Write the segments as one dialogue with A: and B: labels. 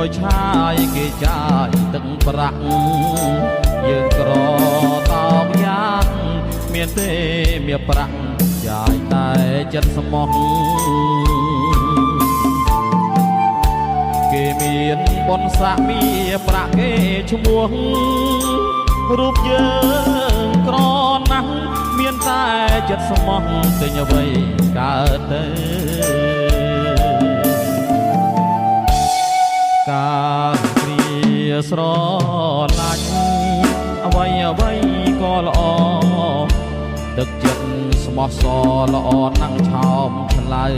A: យឆាយគេចាយទឹកប្រាក់យើងក្រតោកយ៉ាងមានទេមានប្រាក់ចាយតែចិត្តស្មោះគេមានបុណ្យស័ក្តិមានប្រាក់គេឈ្មោះរូបយើងក្រណាស់មានតែចិត្តស្មោះទិញអ្វីកើតទៅការព្រាស្រឡាញ់អ្វីអ្វីក៏ល្អទឹកចិត្តស្មោះសរល្អណាស់ឆោមឆ្លើយ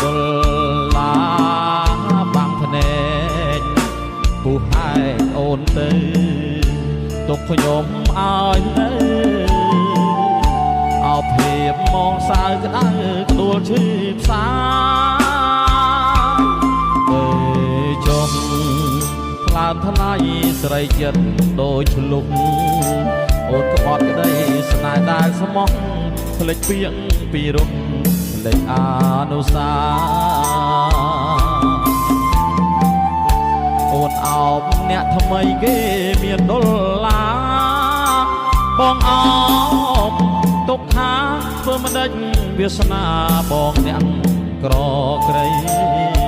A: គល់ឡាបាំងភ្នែកពុះហែកអូនទៅទុកខ្ញុំឲ្យនៅអោភៀបមកសៅក្តៅក្ដួលឈឺផ្សាចុះថ្លើមថ្លៃស្រីចិត្តដូចឆ្លុកអូនក្បត់ក្តីស្នេហ៍ដែលស្មោះផ្លេចពីងពីរុកផ្លេចអនុសាអូនអោបអ្នកថ្មីគេមានដុល្លារបងអោបទុកថាធ្វើមិនដេចវាសនាបងអ្នកក្រក្រៃ